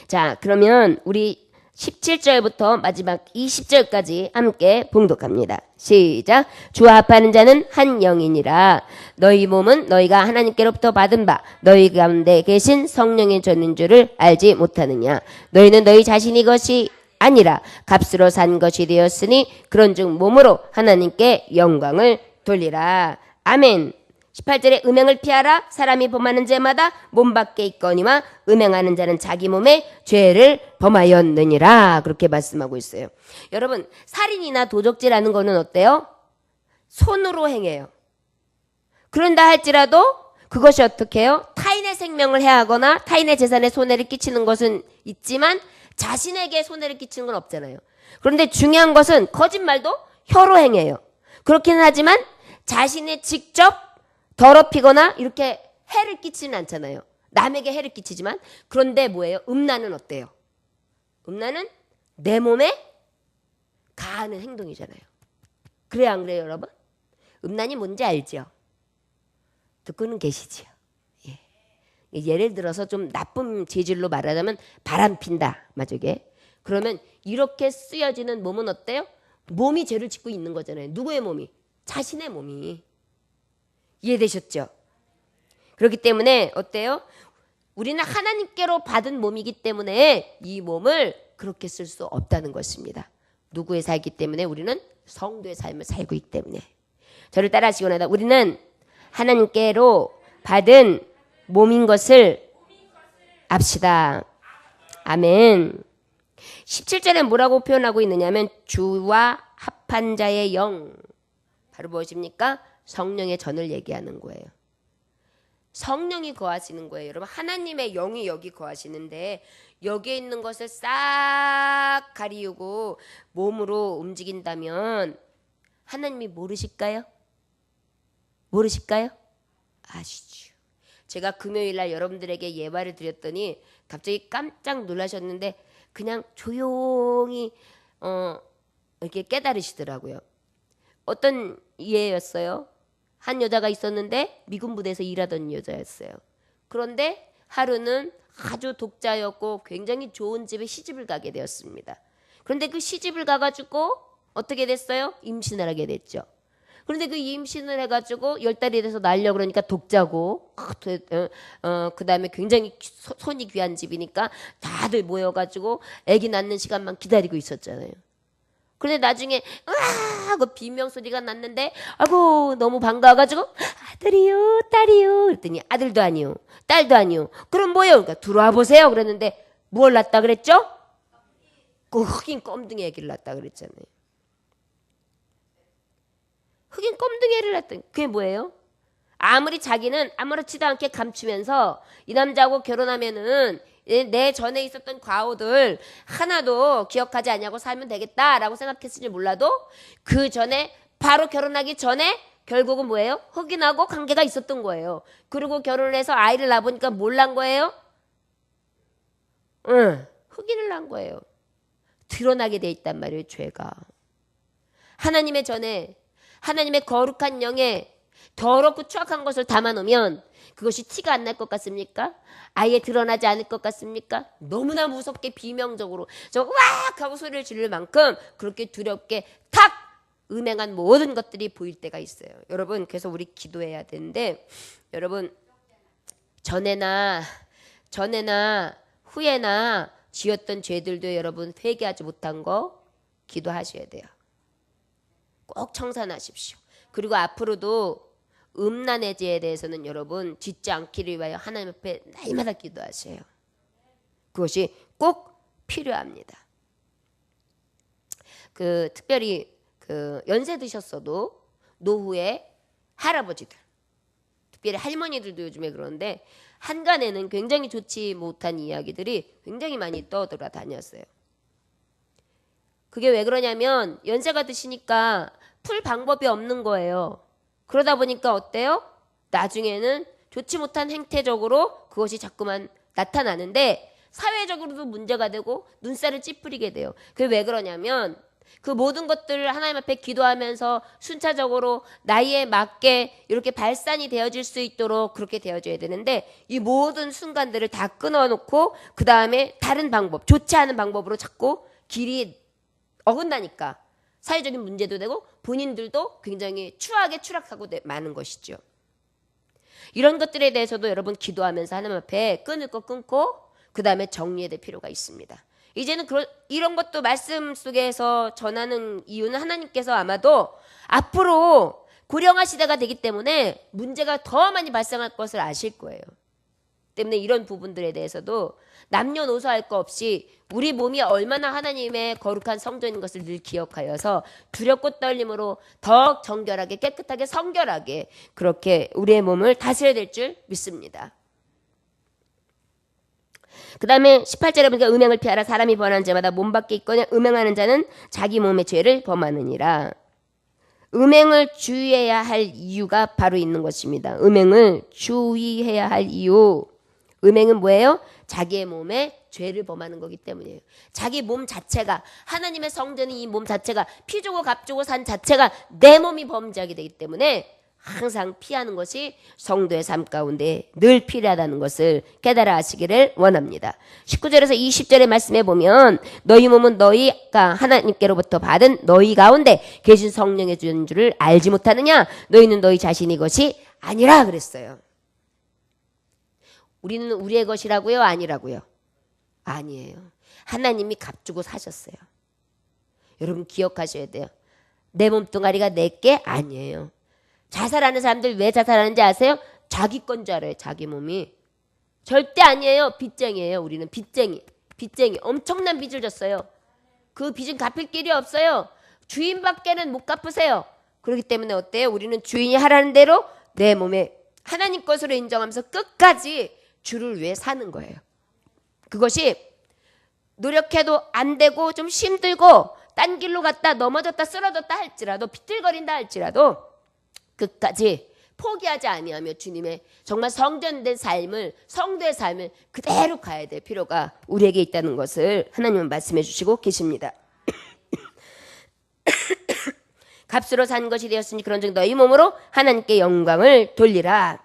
자, 그러면 우리 17절부터 마지막 20절까지 함께 봉독합니다. 시작. 주와 합하는 자는 한 영이니라. 너희 몸은 너희가 하나님께로부터 받은 바 너희 가운데 계신 성령의 전인 줄을 알지 못하느냐. 너희는 너희 자신이 것이 아니라 값으로 산 것이 되었으니 그런즉 몸으로 하나님께 영광을 돌리라. 아멘. 18절에 음행을 피하라. 사람이 범하는 죄마다 몸 밖에 있거니와 음행하는 자는 자기 몸에 죄를 범하였느니라. 그렇게 말씀하고 있어요. 여러분, 살인이나 도적질하는 거는 어때요? 손으로 행해요. 그런다 할지라도 그것이 어떻게 해요? 타인의 생명을 해하거나 타인의 재산에 손해를 끼치는 것은 있지만 자신에게 손해를 끼치는 건 없잖아요. 그런데 중요한 것은 거짓말도 혀로 행해요. 그렇긴 하지만 자신이 직접 더럽히거나 이렇게 해를 끼치는 않잖아요. 남에게 해를 끼치지만. 그런데 뭐예요? 음란은 어때요? 음란은 내 몸에 가하는 행동이잖아요. 그래요, 안 그래요, 여러분? 음란이 뭔지 알죠? 듣고는 계시지요. 예. 예를 들어서 좀 나쁜 재질로 말하자면 바람 핀다, 만약에. 그러면 이렇게 쓰여지는 몸은 어때요? 몸이 죄를 짓고 있는 거잖아요. 누구의 몸이? 자신의 몸이. 이해되셨죠? 그렇기 때문에 어때요? 우리는 하나님께로 받은 몸이기 때문에 이 몸을 그렇게 쓸 수 없다는 것입니다. 누구의 살기 때문에? 우리는 성도의 삶을 살고 있기 때문에. 저를 따라 하시고 나다. 우리는 하나님께로 받은 몸인 것을 압시다. 아멘. 17절에 뭐라고 표현하고 있느냐면 주와 합한 자의 영. 바로 무엇입니까? 성령의 전을 얘기하는 거예요. 성령이 거하시는 거예요. 여러분, 하나님의 영이 여기 거하시는데 여기에 있는 것을 싹 가리우고 몸으로 움직인다면 하나님이 모르실까요? 모르실까요? 아시죠. 제가 금요일날 여러분들에게 예화를 드렸더니 갑자기 깜짝 놀라셨는데 그냥 조용히 이렇게 깨달으시더라고요. 어떤 예였어요? 한 여자가 있었는데 미군 부대에서 일하던 여자였어요. 그런데 하루는 아주 독자였고 굉장히 좋은 집에 시집을 가게 되었습니다. 그런데 그 시집을 가가지고 어떻게 됐어요? 임신을 하게 됐죠. 그런데 그 임신을 해가지고 10달이 돼서 날려 그러니까 독자고 그 다음에 굉장히 손이 귀한 집이니까 다들 모여가지고 아기 낳는 시간만 기다리고 있었잖아요. 그런데 나중에 하고 비명소리가 났는데 아이고 너무 반가워가지고 아들이요 딸이요 그랬더니 아들도 아니요 딸도 아니요 그럼 뭐예요? 그러니까 들어와 보세요 그랬는데 뭘 낳았다 그랬죠? 그 흑인 껌둥이 애기를 낳았다 그랬잖아요. 흑인 껌둥이 애를 낳았더니 그게 뭐예요? 아무리 자기는 아무렇지도 않게 감추면서 이 남자하고 결혼하면은 내 전에 있었던 과오들 하나도 기억하지 않냐고 살면 되겠다라고 생각했을지 몰라도 그 전에 바로 결혼하기 전에 결국은 뭐예요? 흑인하고 관계가 있었던 거예요. 그리고 결혼을 해서 아이를 낳아보니까 뭘 낳은 거예요? 흑인을 낳은 거예요. 드러나게 돼 있단 말이에요, 죄가. 하나님의 전에 하나님의 거룩한 영에 더럽고 추악한 것을 담아놓으면 그것이 티가 안 날 것 같습니까? 아예 드러나지 않을 것 같습니까? 너무나 무섭게 비명적으로 저 으악 하고 소리를 지를 만큼 그렇게 두렵게 탁 음행한 모든 것들이 보일 때가 있어요. 여러분 그래서 우리 기도해야 되는데 여러분 전에나 후에나 지었던 죄들도 여러분 회개하지 못한 거 기도하셔야 돼요. 꼭 청산하십시오. 그리고 앞으로도 음란의 죄에 대해서는 여러분 짓지 않기를 위하여 하나님 앞에 날마다 기도하세요. 그것이 꼭 필요합니다. 특별히 연세 드셨어도 노후에 할아버지들, 특별히 할머니들도 요즘에 그런데 한간에는 굉장히 좋지 못한 이야기들이 굉장히 많이 떠돌아다녔어요. 그게 왜 그러냐면 연세가 드시니까 풀 방법이 없는 거예요. 그러다 보니까 어때요? 나중에는 좋지 못한 행태적으로 그것이 자꾸만 나타나는데 사회적으로도 문제가 되고 눈살을 찌푸리게 돼요. 그게 왜 그러냐면 그 모든 것들을 하나님 앞에 기도하면서 순차적으로 나이에 맞게 이렇게 발산이 되어질 수 있도록 그렇게 되어져야 되는데 이 모든 순간들을 다 끊어놓고 그 다음에 다른 방법, 좋지 않은 방법으로 자꾸 길이 어긋나니까 사회적인 문제도 되고 본인들도 굉장히 추하게 추락하고 많은 것이죠. 이런 것들에 대해서도 여러분 기도하면서 하나님 앞에 끊을 거 끊고 그 다음에 정리해야 될 필요가 있습니다. 이제는 이런 것도 말씀 속에서 전하는 이유는 하나님께서 아마도 앞으로 고령화 시대가 되기 때문에 문제가 더 많이 발생할 것을 아실 거예요. 때문에 이런 부분들에 대해서도 남녀노소 할 거 없이 우리 몸이 얼마나 하나님의 거룩한 성전인 것을 늘 기억하여서 두렵고 떨림으로 더 정결하게 깨끗하게 성결하게 그렇게 우리의 몸을 다스려야 될 줄 믿습니다. 그 다음에 18절에 보니까 음행을 피하라. 사람이 범하는 죄마다 몸 밖에 있거냐. 음행하는 자는 자기 몸의 죄를 범하느니라. 음행을 주의해야 할 이유가 바로 있는 것입니다. 음행을 주의해야 할 이유. 음행은 뭐예요? 자기의 몸에 죄를 범하는 거기 때문이에요. 자기 몸 자체가 하나님의 성전인 이 몸 자체가 피 주고 값 주고 산 자체가 내 몸이 범죄하게 되기 때문에 항상 피하는 것이 성도의 삶 가운데 늘 필요하다는 것을 깨달아 하시기를 원합니다. 19절에서 20절의 말씀에 보면 너희 몸은 너희가 하나님께로부터 받은 너희 가운데 계신 성령의 주인 줄을 알지 못하느냐. 너희는 너희 자신이 것이 아니라 그랬어요. 우리는 우리의 것이라고요? 아니라고요? 아니에요. 하나님이 값주고 사셨어요. 여러분 기억하셔야 돼요. 내 몸뚱아리가 내게 아니에요. 자살하는 사람들 왜 자살하는지 아세요? 자기 건 줄 알아요. 자기 몸이. 절대 아니에요. 빚쟁이에요. 우리는 빚쟁이. 엄청난 빚을 졌어요. 그 빚은 갚을 길이 없어요. 주인밖에는 못 갚으세요. 그렇기 때문에 어때요? 우리는 주인이 하라는 대로 내 몸에 하나님 것으로 인정하면서 끝까지 주를 위해 사는 거예요. 그것이 노력해도 안 되고 좀 힘들고 딴 길로 갔다 넘어졌다 쓰러졌다 할지라도 비틀거린다 할지라도 끝까지 포기하지 아니하며 주님의 정말 성전된 삶을 성도의 삶을 그대로 가야 될 필요가 우리에게 있다는 것을 하나님은 말씀해 주시고 계십니다. 값으로 산 것이 되었으니 그런즉 너희 몸으로 하나님께 영광을 돌리라.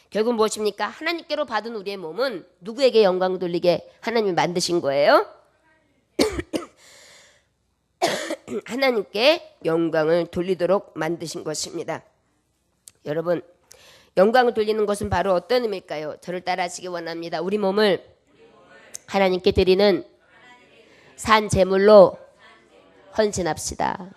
결국 무엇입니까? 하나님께로 받은 우리의 몸은 누구에게 영광을 돌리게 하나님이 만드신 거예요? 하나님께 영광을 돌리도록 만드신 것입니다. 여러분, 영광을 돌리는 것은 바로 어떤 의미일까요? 저를 따라하시기 원합니다. 우리 몸을 하나님께 드리는 산 제물로 헌신합시다.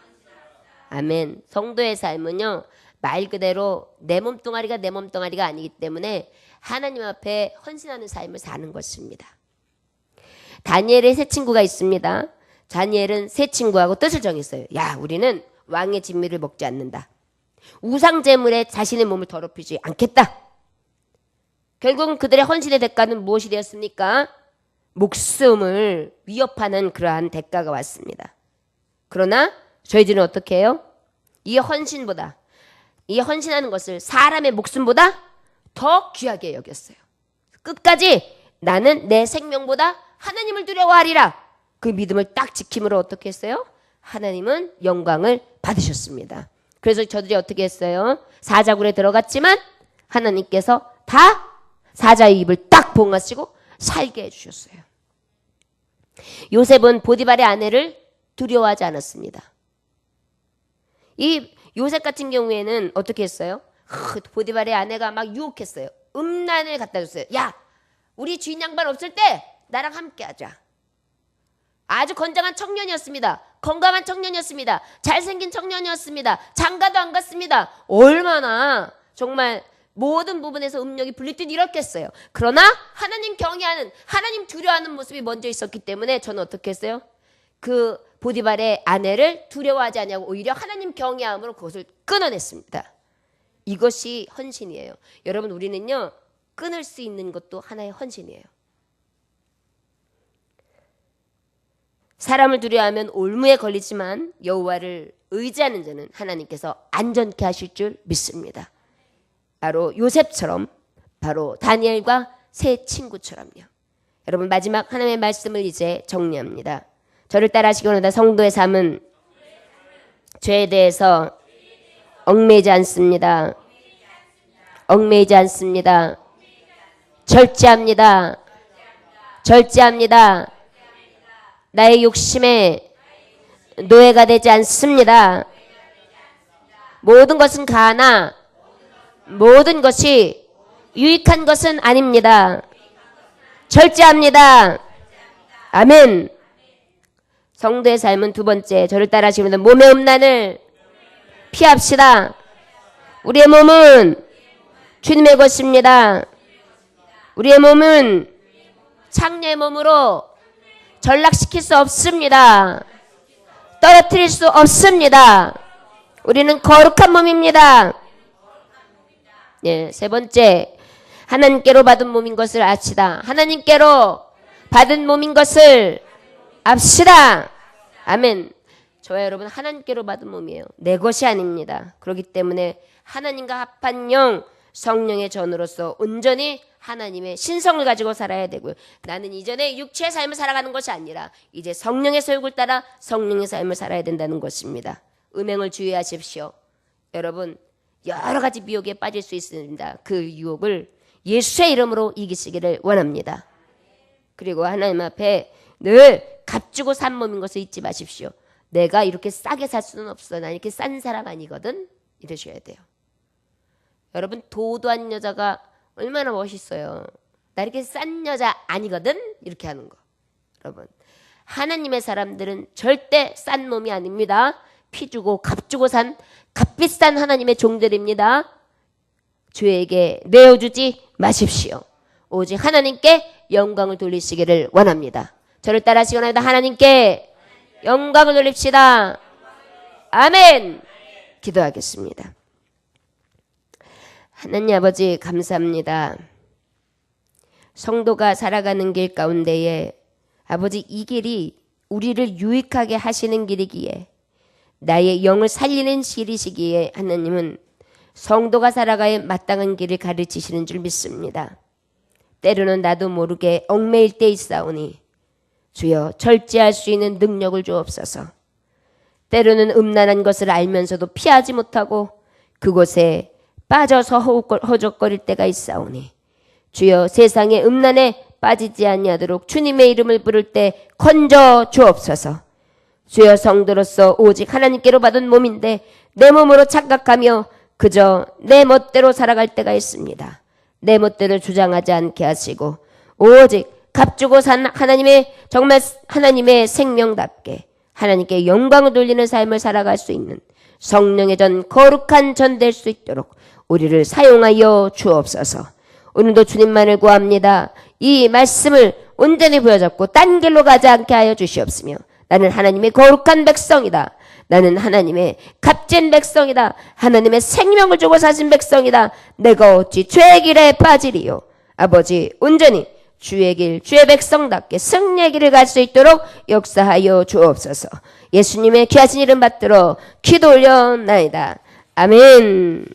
아멘. 성도의 삶은요, 말 그대로 내 몸뚱아리가 내 몸뚱아리가 아니기 때문에 하나님 앞에 헌신하는 삶을 사는 것입니다. 다니엘의 세 친구가 있습니다. 다니엘은 세 친구하고 뜻을 정했어요. 야, 우리는 왕의 진미를 먹지 않는다. 우상 제물에 자신의 몸을 더럽히지 않겠다. 결국은 그들의 헌신의 대가는 무엇이 되었습니까? 목숨을 위협하는 그러한 대가가 왔습니다. 그러나 저희들은 어떻게 해요? 이 헌신하는 것을 사람의 목숨보다 더 귀하게 여겼어요. 끝까지 나는 내 생명보다 하나님을 두려워하리라. 그 믿음을 딱 지킴으로 어떻게 했어요? 하나님은 영광을 받으셨습니다. 그래서 저들이 어떻게 했어요? 사자굴에 들어갔지만 하나님께서 다 사자의 입을 딱 봉하시고 살게 해주셨어요. 요셉은 보디발의 아내를 두려워하지 않았습니다. 이 요셉 같은 경우에는 어떻게 했어요? 보디발의 아내가 막 유혹했어요. 음란을 갖다 줬어요. 야, 우리 주인 양반 없을 때 나랑 함께 하자. 아주 건장한 청년이었습니다. 건강한 청년이었습니다. 잘생긴 청년이었습니다. 장가도 안 갔습니다. 얼마나 정말 모든 부분에서 음욕이 불릴 듯 이렇겠어요. 그러나 하나님 경외하는, 하나님 두려워하는 모습이 먼저 있었기 때문에 저는 어떻게 했어요? 그 보디발의 아내를 두려워하지 않냐고 오히려 하나님 경외함으로 그것을 끊어냈습니다. 이것이 헌신이에요. 여러분, 우리는요, 끊을 수 있는 것도 하나의 헌신이에요. 사람을 두려워하면 올무에 걸리지만 여호와를 의지하는 자는 하나님께서 안전케 하실 줄 믿습니다. 바로 요셉처럼, 바로 다니엘과 세 친구처럼요. 여러분, 마지막 하나님의 말씀을 이제 정리합니다. 저를 따라하시기 원한다. 성도의 삶은 죄에 대해서 얽매이지 않습니다. 얽매이지 않습니다. 절제합니다. 절제합니다. 나의 욕심에 노예가 되지 않습니다. 모든 것은 가하나 모든 것이 유익한 것은 아닙니다. 절제합니다. 아멘. 성도의 삶은 두 번째, 저를 따라하시면 몸의 음란을 피합시다. 우리의 몸은 주님의 것입니다. 우리의 몸은 창녀의 몸으로 전락시킬 수 없습니다. 떨어뜨릴 수 없습니다. 우리는 거룩한 몸입니다. 예, 세 번째, 하나님께로 받은 몸인 것을 압시다. 하나님께로 받은 몸인 것을 압시다. 아멘. 저와 여러분, 하나님께로 받은 몸이에요. 내 것이 아닙니다. 그렇기 때문에 하나님과 합한 영, 성령의 전으로서 온전히 하나님의 신성을 가지고 살아야 되고요. 나는 이전에 육체의 삶을 살아가는 것이 아니라 이제 성령의 소욕을 따라 성령의 삶을 살아야 된다는 것입니다. 음행을 주의하십시오. 여러분, 여러 가지 미혹에 빠질 수 있습니다. 그 유혹을 예수의 이름으로 이기시기를 원합니다. 그리고 하나님 앞에 늘 값주고 산 몸인 것을 잊지 마십시오. 내가 이렇게 싸게 살 수는 없어. 난 이렇게 싼 사람 아니거든. 이러셔야 돼요. 여러분, 도도한 여자가 얼마나 멋있어요. 나 이렇게 싼 여자 아니거든. 이렇게 하는 거. 여러분, 하나님의 사람들은 절대 싼 몸이 아닙니다. 피 주고 값 주고 산 값비싼 하나님의 종들입니다. 주에게 내어주지 마십시오. 오직 하나님께 영광을 돌리시기를 원합니다. 저를 따라하시기 원합니다. 하나님께 영광을 돌립시다. 아멘. 기도하겠습니다. 하나님 아버지, 감사합니다. 성도가 살아가는 길 가운데에 아버지, 이 길이 우리를 유익하게 하시는 길이기에, 나의 영을 살리는 길이시기에 하나님은 성도가 살아가야 마땅한 길을 가르치시는 줄 믿습니다. 때로는 나도 모르게 얽매일 때 있사오니 주여 절제할 수 있는 능력을 주옵소서. 때로는 음란한 것을 알면서도 피하지 못하고 그곳에 빠져서 허우적거릴 때가 있사오니 주여 세상의 음란에 빠지지 아니하도록 주님의 이름을 부를 때 건져 주옵소서. 주여, 성도로서 오직 하나님께로 받은 몸인데 내 몸으로 착각하며 그저 내 멋대로 살아갈 때가 있습니다. 내 멋대로 주장하지 않게 하시고 오직 값주고 산 하나님의, 정말 하나님의 생명답게 하나님께 영광을 돌리는 삶을 살아갈 수 있는 성령의 전, 거룩한 전 될 수 있도록 우리를 사용하여 주옵소서. 오늘도 주님만을 구합니다. 이 말씀을 온전히 부여잡고 딴 길로 가지 않게 하여 주시옵으며, 나는 하나님의 거룩한 백성이다. 나는 하나님의 값진 백성이다. 하나님의 생명을 주고 사신 백성이다. 내가 어찌 죄의 길에 빠지리요. 아버지, 온전히 주의 길, 주의 백성답게 승리의 길을 갈 수 있도록 역사하여 주옵소서. 예수님의 귀하신 이름 받들어 기도 올려나이다. 아멘.